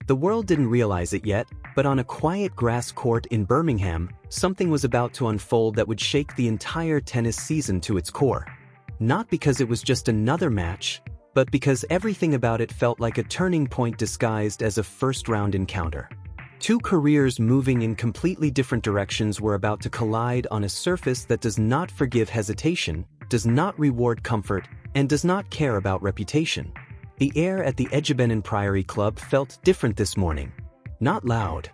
The world didn't realize it yet, but on a quiet grass court in Birmingham, something was about to unfold that would shake the entire tennis season to its core. Not because it was just another match, but because everything about it felt like a turning point disguised as a first-round encounter. Two careers moving in completely different directions were about to collide on a surface that does not forgive hesitation, does not reward comfort, and does not care about reputation. The air at the Edgebenton Priory Club felt different this morning. Not loud,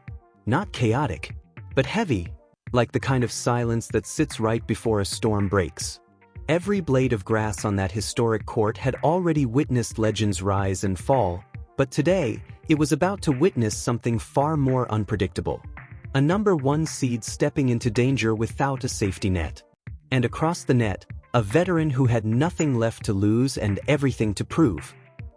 not chaotic, but heavy, like the kind of silence that sits right before a storm breaks. Every blade of grass on that historic court had already witnessed legends rise and fall, but today, it was about to witness something far more unpredictable. A number one seed stepping into danger without a safety net. And across the net, a veteran who had nothing left to lose and everything to prove.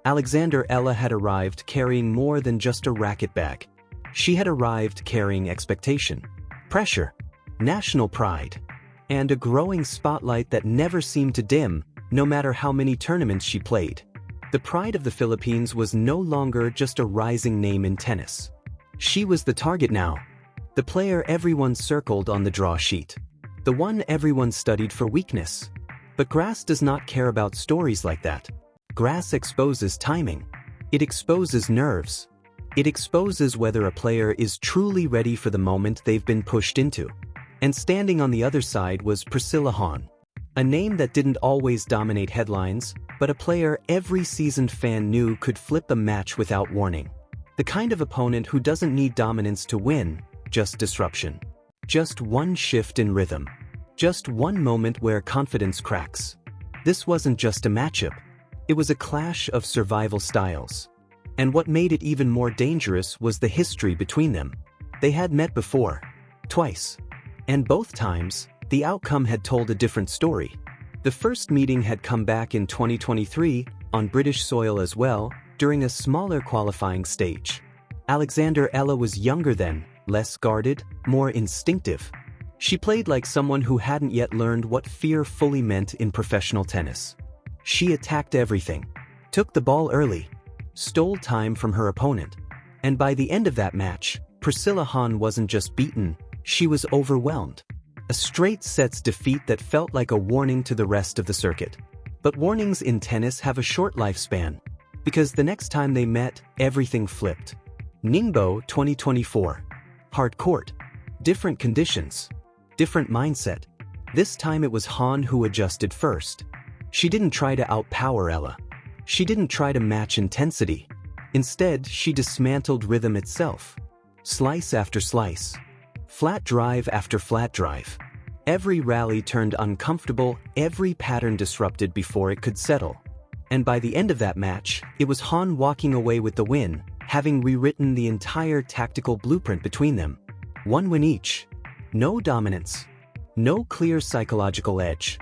Alex Eala had arrived carrying more than just a racket bag. She had arrived carrying expectation, pressure, national pride, and a growing spotlight that never seemed to dim, no matter how many tournaments she played. The pride of the Philippines was no longer just a rising name in tennis. She was the target now, the player everyone circled on the draw sheet, the one everyone studied for weakness. But grass does not care about stories like that. Grass exposes timing. It exposes nerves. It exposes whether a player is truly ready for the moment they've been pushed into. And standing on the other side was Priscilla Hon. A name that didn't always dominate headlines, but a player every seasoned fan knew could flip a match without warning. The kind of opponent who doesn't need dominance to win, just disruption. Just one shift in rhythm. Just one moment where confidence cracks. This wasn't just a matchup. It was a clash of survival styles. And what made it even more dangerous was the history between them. They had met before. Twice. And both times, the outcome had told a different story. The first meeting had come back in 2023, on British soil as well, during a smaller qualifying stage. Alex Eala was younger then, less guarded, more instinctive. She played like someone who hadn't yet learned what fear fully meant in professional tennis. She attacked everything, took the ball early, stole time from her opponent. And by the end of that match, Priscilla Hon wasn't just beaten, she was overwhelmed. A straight sets defeat that felt like a warning to the rest of the circuit. But warnings in tennis have a short lifespan, because the next time they met, everything flipped. Ningbo 2024. Hard court. Different conditions. Different mindset. This time it was Hon who adjusted first. She didn't try to outpower Eala. She didn't try to match intensity. Instead, she dismantled rhythm itself. Slice after slice. Flat drive after flat drive. Every rally turned uncomfortable, every pattern disrupted before it could settle. And by the end of that match, it was Hon walking away with the win, having rewritten the entire tactical blueprint between them. One win each. No dominance. No clear psychological edge.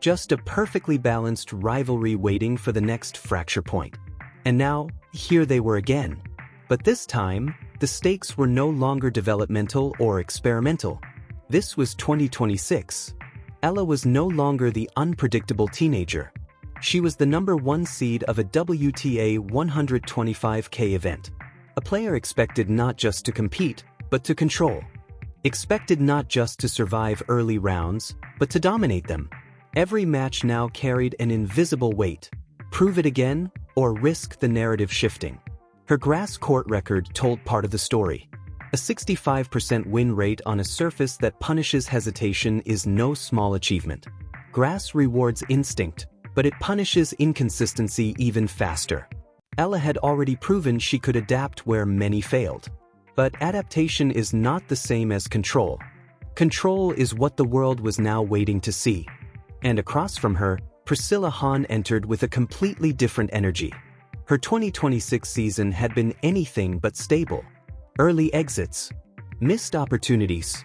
Just a perfectly balanced rivalry waiting for the next fracture point. And now, here they were again. But this time, the stakes were no longer developmental or experimental. This was 2026. Eala was no longer the unpredictable teenager. She was the number one seed of a WTA 125K event. A player expected not just to compete, but to control. Expected not just to survive early rounds, but to dominate them. Every match now carried an invisible weight. Prove it again, or risk the narrative shifting. Her grass court record told part of the story. A 65% win rate on a surface that punishes hesitation is no small achievement. Grass rewards instinct, but it punishes inconsistency even faster. Eala had already proven she could adapt where many failed. But adaptation is not the same as control. Control is what the world was now waiting to see. And across from her, Priscilla Hon entered with a completely different energy. Her 2026 season had been anything but stable. Early exits, missed opportunities,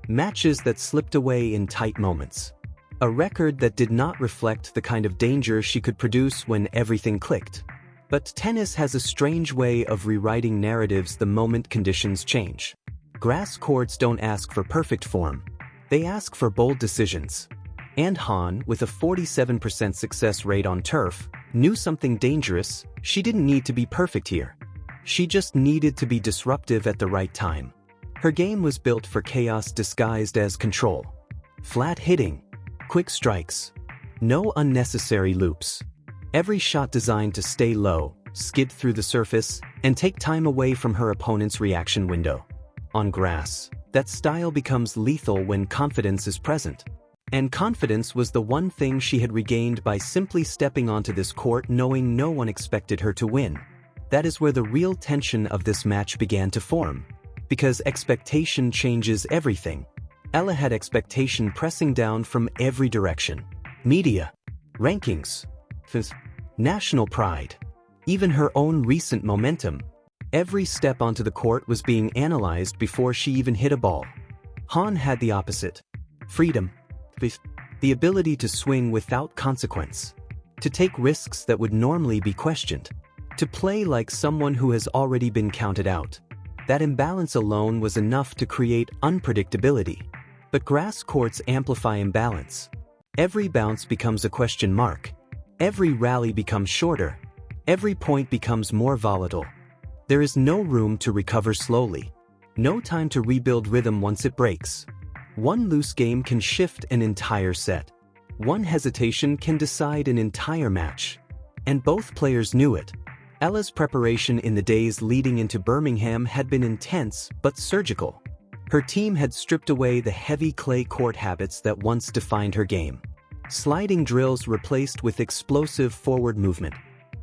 matches that slipped away in tight moments. A record that did not reflect the kind of danger she could produce when everything clicked. But tennis has a strange way of rewriting narratives the moment conditions change. Grass courts don't ask for perfect form. They ask for bold decisions. And Hon, with a 47% success rate on turf, knew something dangerous. She didn't need to be perfect here. She just needed to be disruptive at the right time. Her game was built for chaos disguised as control. Flat hitting, quick strikes, no unnecessary loops. Every shot designed to stay low, skid through the surface, and take time away from her opponent's reaction window. On grass, that style becomes lethal when confidence is present. And confidence was the one thing she had regained by simply stepping onto this court knowing no one expected her to win. That is where the real tension of this match began to form. Because expectation changes everything. Eala had expectation pressing down from every direction. Media, rankings, national pride, even her own recent momentum. Every step onto the court was being analyzed before she even hit a ball. Hon had the opposite. Freedom. The ability to swing without consequence. To take risks that would normally be questioned. To play like someone who has already been counted out. That imbalance alone was enough to create unpredictability. But grass courts amplify imbalance. Every bounce becomes a question mark. Every rally becomes shorter. Every point becomes more volatile. There is no room to recover slowly. No time to rebuild rhythm once it breaks. One loose game can shift an entire set. One hesitation can decide an entire match. And both players knew it. Eala's preparation in the days leading into Birmingham had been intense but surgical. Her team had stripped away the heavy clay court habits that once defined her game. Sliding drills replaced with explosive forward movement.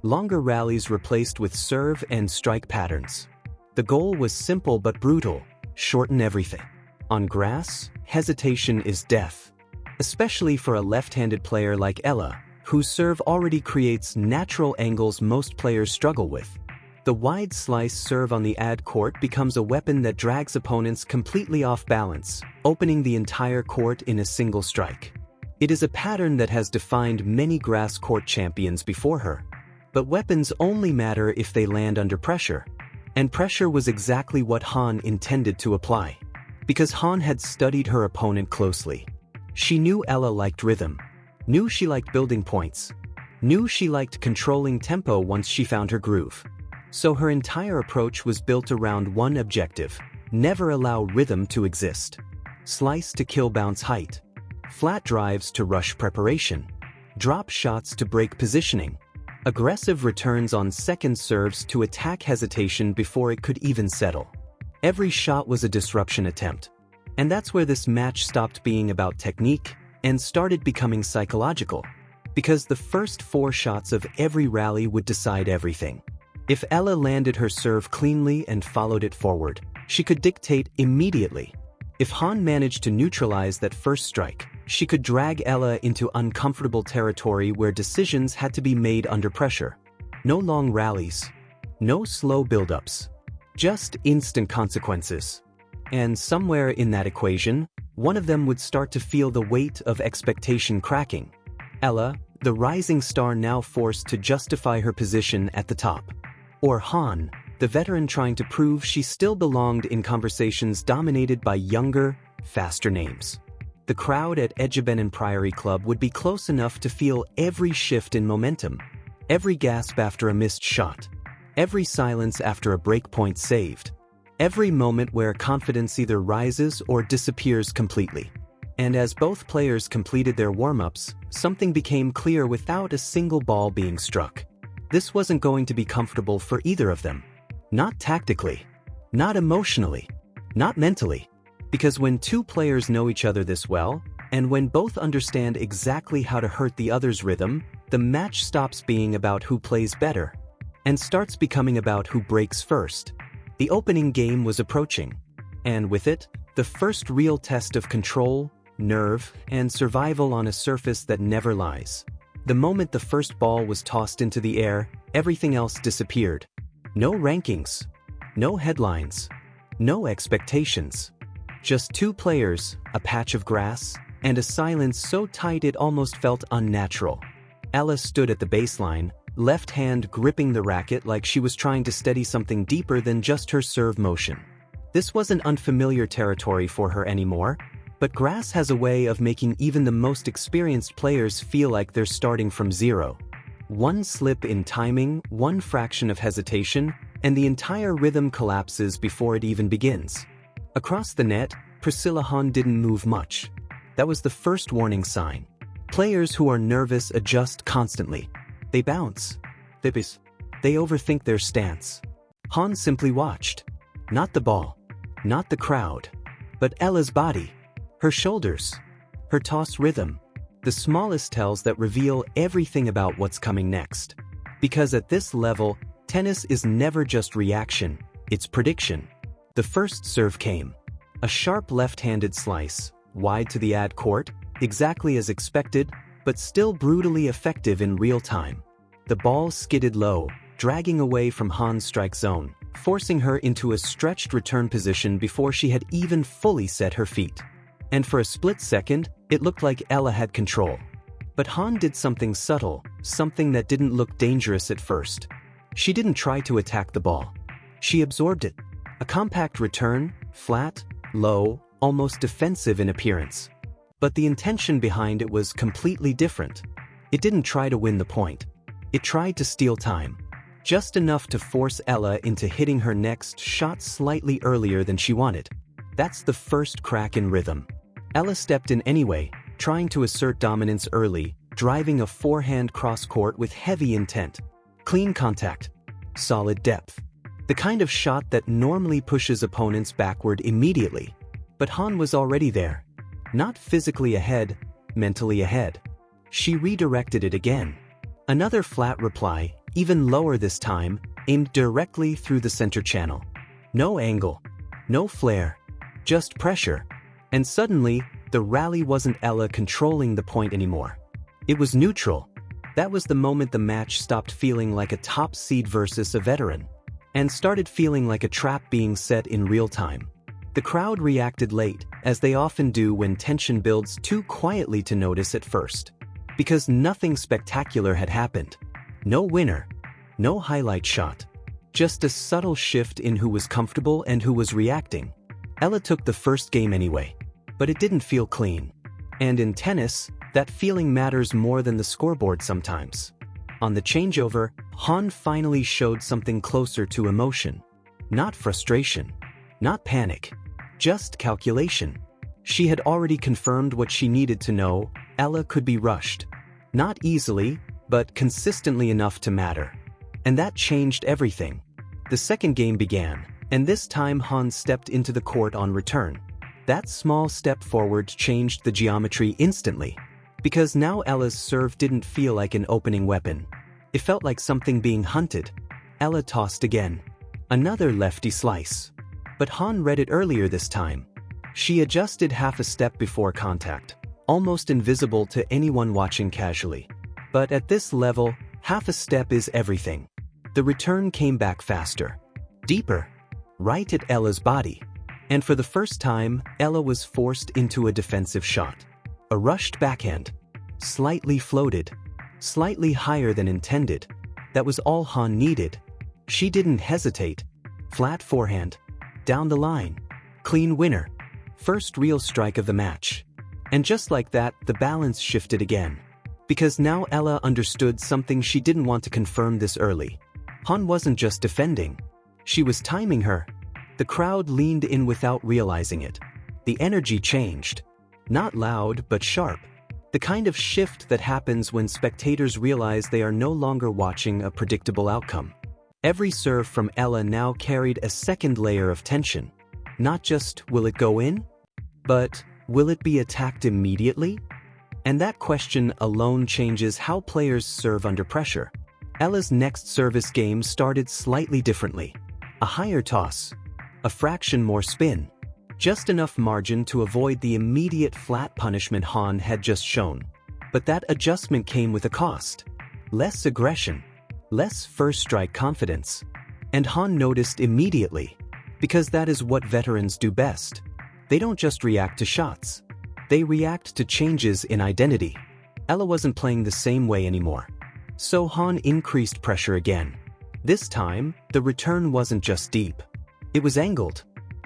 Longer rallies replaced with serve and strike patterns. The goal was simple but brutal: shorten everything. On grass, hesitation is death. Especially for a left-handed player like Eala, whose serve already creates natural angles most players struggle with. The wide slice serve on the ad court becomes a weapon that drags opponents completely off balance, opening the entire court in a single strike. It is a pattern that has defined many grass court champions before her. But weapons only matter if they land under pressure. And pressure was exactly what Hon intended to apply. Because Hon had studied her opponent closely. She knew Eala liked rhythm. Knew she liked building points. Knew she liked controlling tempo once she found her groove. So her entire approach was built around one objective: never allow rhythm to exist. Slice to kill bounce height. Flat drives to rush preparation. Drop shots to break positioning. Aggressive returns on second serves to attack hesitation before it could even settle. Every shot was a disruption attempt. And that's where this match stopped being about technique and started becoming psychological. Because the first 4 shots of every rally would decide everything. If Eala landed her serve cleanly and followed it forward, she could dictate immediately. If Hon managed to neutralize that first strike, she could drag Eala into uncomfortable territory where decisions had to be made under pressure. No long rallies. No slow build-ups. Just instant consequences. And somewhere in that equation, one of them would start to feel the weight of expectation cracking. Eala, the rising star now forced to justify her position at the top. Or Hon, the veteran trying to prove she still belonged in conversations dominated by younger, faster names. The crowd at Edgebenton Priory Club would be close enough to feel every shift in momentum, every gasp after a missed shot, every silence after a breakpoint saved, every moment where confidence either rises or disappears completely. And as both players completed their warm-ups, something became clear without a single ball being struck. This wasn't going to be comfortable for either of them. Not tactically, not emotionally, not mentally. Because when two players know each other this well, and when both understand exactly how to hurt the other's rhythm, the match stops being about who plays better, and starts becoming about who breaks first. The opening game was approaching, and with it, the first real test of control, nerve, and survival on a surface that never lies. The moment the first ball was tossed into the air, everything else disappeared. No rankings, no headlines, no expectations. Just 2 players, a patch of grass, and a silence so tight it almost felt unnatural. Eala stood at the baseline, left hand gripping the racket like she was trying to steady something deeper than just her serve motion. This wasn't unfamiliar territory for her anymore, but grass has a way of making even the most experienced players feel like they're starting from zero. One slip in timing, one fraction of hesitation, and the entire rhythm collapses before it even begins. Across the net, Priscilla Hon didn't move much. That was the first warning sign. Players who are nervous adjust constantly. They bounce. They overthink their stance. Hon simply watched. Not the ball. Not the crowd. But Eala's body. Her shoulders. Her toss rhythm. The smallest tells that reveal everything about what's coming next. Because at this level, tennis is never just reaction, it's prediction. The first serve came. A sharp left-handed slice, wide to the ad court, exactly as expected, but still brutally effective in real time. The ball skidded low, dragging away from Hon's strike zone, forcing her into a stretched return position before she had even fully set her feet. And for a split second, it looked like Eala had control. But Hon did something subtle, something that didn't look dangerous at first. She didn't try to attack the ball. She absorbed it. A compact return, flat, low, almost defensive in appearance. But the intention behind it was completely different. It didn't try to win the point. It tried to steal time. Just enough to force Eala into hitting her next shot slightly earlier than she wanted. That's the first crack in rhythm. Eala stepped in anyway, trying to assert dominance early, driving a forehand cross-court with heavy intent. Clean contact. Solid depth. The kind of shot that normally pushes opponents backward immediately. But Hon was already there. Not physically ahead, mentally ahead. She redirected it again. Another flat reply, even lower this time, aimed directly through the center channel. No angle. No flare. Just pressure. And suddenly, the rally wasn't Eala controlling the point anymore. It was neutral. That was the moment the match stopped feeling like a top seed versus a veteran, and started feeling like a trap being set in real time. The crowd reacted late, as they often do when tension builds too quietly to notice at first. Because nothing spectacular had happened. No winner. No highlight shot. Just a subtle shift in who was comfortable and who was reacting. Eala took the first game anyway. But it didn't feel clean. And in tennis, that feeling matters more than the scoreboard sometimes. On the changeover, Hon finally showed something closer to emotion. Not frustration. Not panic. Just calculation. She had already confirmed what she needed to know. Eala could be rushed. Not easily, but consistently enough to matter. And that changed everything. The second game began, and this time Hon stepped into the court on return. That small step forward changed the geometry instantly. Because now Eala's serve didn't feel like an opening weapon. It felt like something being hunted. Eala tossed again. Another lefty slice. But Hon read it earlier this time. She adjusted half a step before contact, almost invisible to anyone watching casually. But at this level, half a step is everything. The return came back faster. Deeper. Right at Eala's body. And for the first time, Eala was forced into a defensive shot. A rushed backhand. Slightly floated. Slightly higher than intended. That was all Hon needed. She didn't hesitate. Flat forehand. Down the line. Clean winner. First real strike of the match. And just like that, the balance shifted again. Because now Eala understood something she didn't want to confirm this early. Hon wasn't just defending. She was timing her. The crowd leaned in without realizing it. The energy changed. Not loud, but sharp. The kind of shift that happens when spectators realize they are no longer watching a predictable outcome. Every serve from Eala now carried a second layer of tension. Not just, will it go in? But, will it be attacked immediately? And that question alone changes how players serve under pressure. Eala's next service game started slightly differently. A higher toss. A fraction more spin. Just enough margin to avoid the immediate flat punishment Hon had just shown. But that adjustment came with a cost. Less aggression. Less first strike confidence. And Hon noticed immediately. Because that is what veterans do best. They don't just react to shots. They react to changes in identity. Eala wasn't playing the same way anymore. So Hon increased pressure again. This time, the return wasn't just deep. It was angled.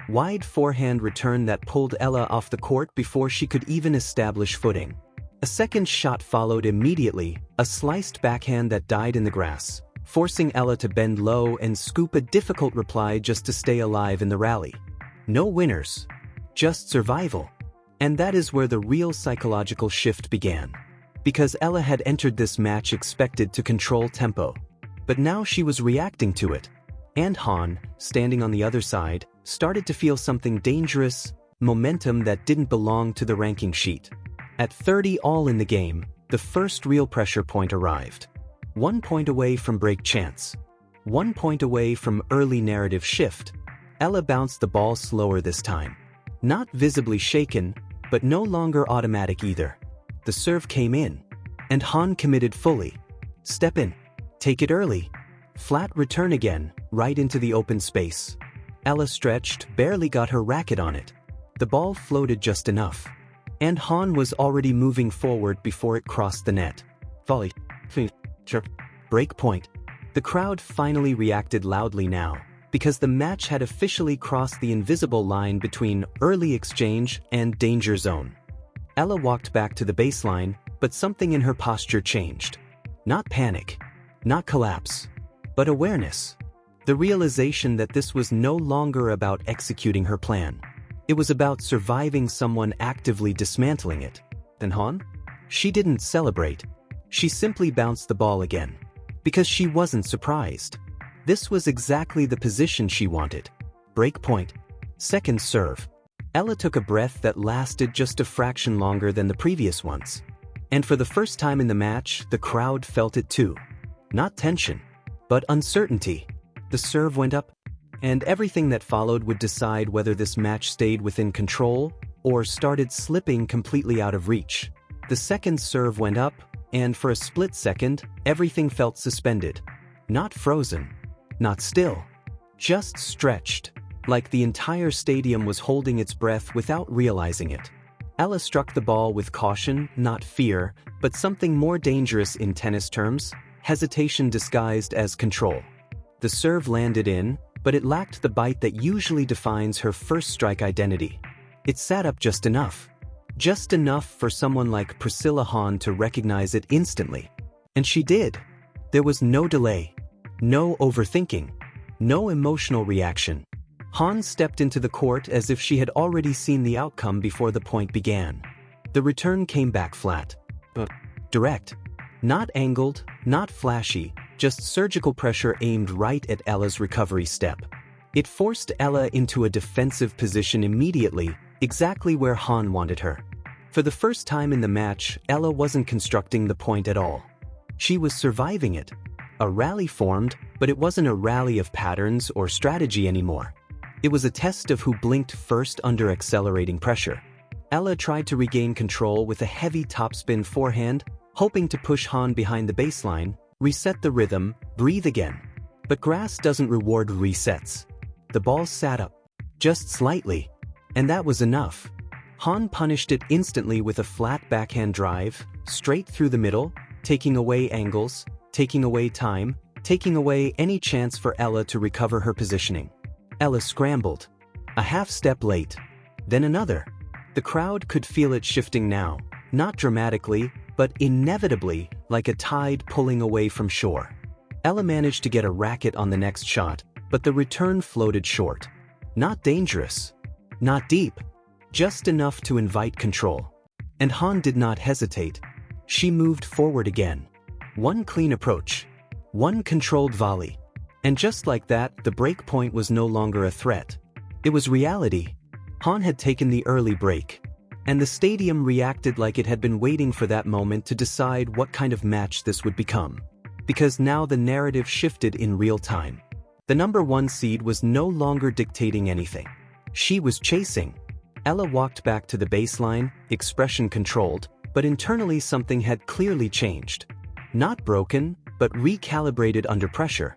Wide forehand return that pulled Eala off the court before she could even establish footing. A second shot followed immediately, a sliced backhand that died in the grass. forcing Ella to bend low and scoop a difficult reply just to stay alive in the rally. No winners, just survival. And that is where the real psychological shift began. Because Ella had entered this match expected to control tempo. But now she was reacting to it. And Hon, standing on the other side, started to feel something dangerous, momentum that didn't belong to the ranking sheet. At 30 all in the game, the first real pressure point arrived. 1 point away from break chance. 1 point away from early narrative shift. Ella bounced the ball slower this time. Not visibly shaken, but no longer automatic either. The serve came in. And Hon committed fully. Step in. Take it early. Flat return again, right into the open space. Ella stretched, barely got her racket on it. The ball floated just enough. And Hon was already moving forward before it crossed the net. Volley. Break point. The crowd finally reacted loudly now, because the match had officially crossed the invisible line between early exchange and danger zone. Ella walked back to the baseline, but something in her posture changed. Not panic. Not collapse. But awareness. The realization that this was no longer about executing her plan. It was about surviving someone actively dismantling it. Then Hon? She didn't celebrate. She simply bounced the ball again. Because she wasn't surprised. This was exactly the position she wanted. Break point. Second serve. Ella took a breath that lasted just a fraction longer than the previous ones. And for the first time in the match, the crowd felt it too. Not tension, but uncertainty. The serve went up, and everything that followed would decide whether this match stayed within control or started slipping completely out of reach. The second serve went up, and for a split second, everything felt suspended. Not frozen. Not still. Just stretched, like the entire stadium was holding its breath without realizing it. Ella struck the ball with caution, not fear, but something more dangerous in tennis terms, hesitation disguised as control. The serve landed in, but it lacked the bite that usually defines her first strike identity. It sat up just enough. Just enough for someone like Priscilla Hon to recognize it instantly. And she did. There was no delay. No overthinking. No emotional reaction. Hon stepped into the court as if she had already seen the outcome before the point began. The return came back flat. Direct. Not angled, not flashy, just surgical pressure aimed right at Ella's recovery step. It forced Ella into a defensive position immediately, exactly where Hon wanted her. For the first time in the match, Ella wasn't constructing the point at all. She was surviving it. A rally formed, but it wasn't a rally of patterns or strategy anymore. It was a test of who blinked first under accelerating pressure. Ella tried to regain control with a heavy topspin forehand, hoping to push Hon behind the baseline, reset the rhythm, breathe again. But grass doesn't reward resets. The ball sat up, just slightly, and that was enough. Hon punished it instantly with a flat backhand drive, straight through the middle, taking away angles, taking away time, taking away any chance for Ella to recover her positioning. Ella scrambled. A half step late. Then another. The crowd could feel it shifting now, not dramatically, but inevitably, like a tide pulling away from shore. Ella managed to get a racket on the next shot, but the return floated short. Not dangerous. Not deep. Just enough to invite control. And Hon did not hesitate. She moved forward again. One clean approach. One controlled volley. And just like that, the break point was no longer a threat. It was reality. Hon had taken the early break. And the stadium reacted like it had been waiting for that moment to decide what kind of match this would become. Because now the narrative shifted in real time. The number one seed was no longer dictating anything. She was chasing. Ella walked back to the baseline, expression controlled, but internally something had clearly changed. Not broken, but recalibrated under pressure.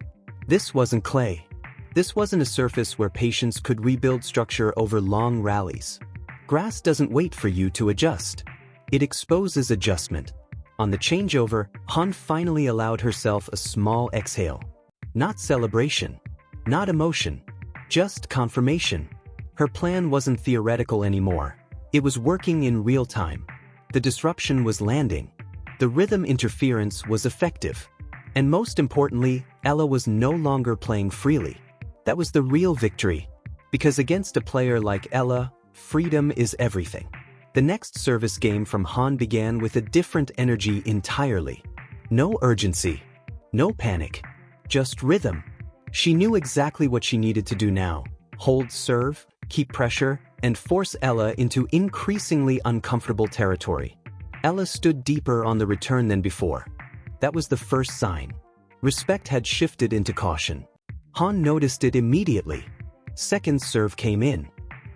This wasn't clay. This wasn't a surface where patience could rebuild structure over long rallies. Grass doesn't wait for you to adjust. It exposes adjustment. On the changeover, Hon finally allowed herself a small exhale. Not celebration. Not emotion. Just confirmation. Her plan wasn't theoretical anymore. It was working in real time. The disruption was landing. The rhythm interference was effective. And most importantly, Eala was no longer playing freely. That was the real victory. Because against a player like Eala, freedom is everything. The next service game from Hon began with a different energy entirely. No urgency. No panic. Just rhythm. She knew exactly what she needed to do now. Hold serve, keep pressure, and force Eala into increasingly uncomfortable territory. Eala stood deeper on the return than before. That was the first sign. Respect had shifted into caution. Hon noticed it immediately. Second serve came in.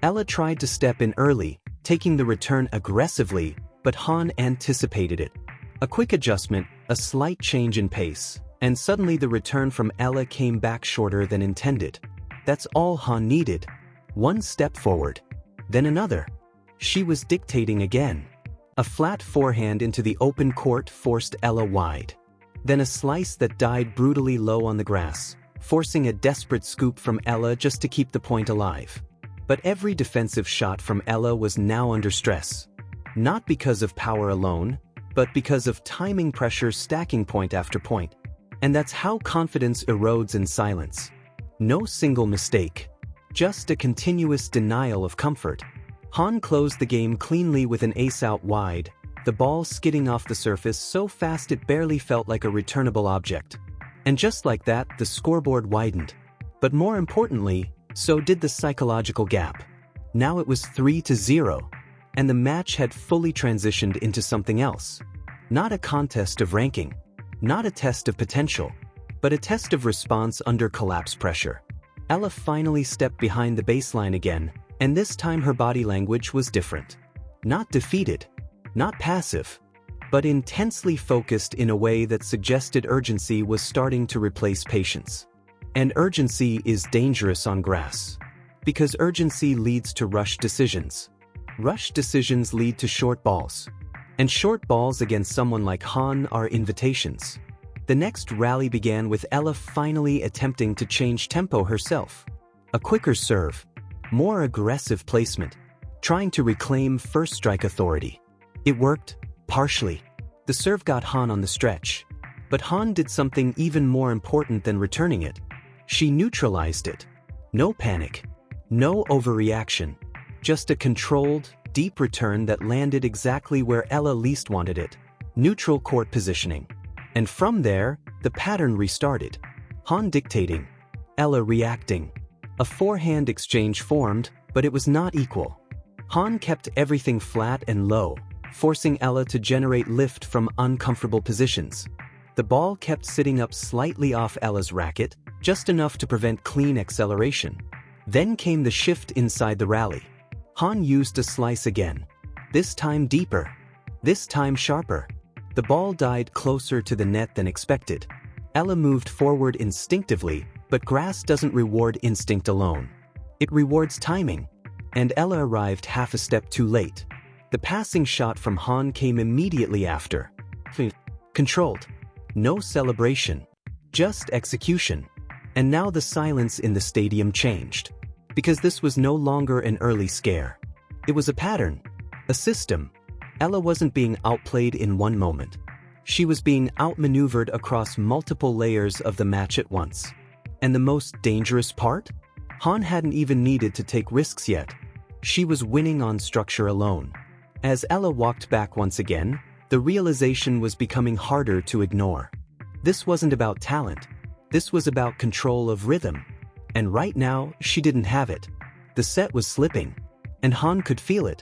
Eala tried to step in early, taking the return aggressively, but Hon anticipated it. A quick adjustment, a slight change in pace, and suddenly the return from Eala came back shorter than intended. That's all Hon needed. One step forward, then another. She was dictating again. A flat forehand into the open court forced Eala wide. Then a slice that died brutally low on the grass, forcing a desperate scoop from Eala just to keep the point alive. But every defensive shot from Eala was now under stress. Not because of power alone, but because of timing pressure stacking point after point. And that's how confidence erodes in silence. No single mistake. Just a continuous denial of comfort. Hon closed the game cleanly with an ace out wide, the ball skidding off the surface so fast it barely felt like a returnable object. And just like that, the scoreboard widened. But more importantly, so did the psychological gap. Now it was 3-0, and the match had fully transitioned into something else. Not a contest of ranking, not a test of potential, but a test of response under collapse pressure. Eala finally stepped behind the baseline again, and this time her body language was different. Not defeated, not passive, but intensely focused in a way that suggested urgency was starting to replace patience. And urgency is dangerous on grass. Because urgency leads to rushed decisions. Rushed decisions lead to short balls. And short balls against someone like Hon are invitations. The next rally began with Eala finally attempting to change tempo herself. A quicker serve, more aggressive placement, trying to reclaim first strike authority. It worked, partially. The serve got Hon on the stretch. But Hon did something even more important than returning it. She neutralized it. No panic. No overreaction. Just a controlled, deep return that landed exactly where Eala least wanted it. Neutral court positioning. And from there, the pattern restarted. Hon dictating. Eala reacting. A forehand exchange formed, but it was not equal. Hon kept everything flat and low, forcing Eala to generate lift from uncomfortable positions. The ball kept sitting up slightly off Ella's racket, just enough to prevent clean acceleration. Then came the shift inside the rally. Hon used a slice again. This time deeper. This time sharper. The ball died closer to the net than expected. Eala moved forward instinctively, but grass doesn't reward instinct alone. It rewards timing. And Eala arrived half a step too late. The passing shot from Hon came immediately after. Controlled. No celebration. Just execution. And now the silence in the stadium changed. Because this was no longer an early scare. It was a pattern. A system. Eala wasn't being outplayed in one moment. She was being outmaneuvered across multiple layers of the match at once. And the most dangerous part? Hon hadn't even needed to take risks yet. She was winning on structure alone. As Eala walked back once again, the realization was becoming harder to ignore. This wasn't about talent. This was about control of rhythm. And right now, she didn't have it. The set was slipping. And Hon could feel it.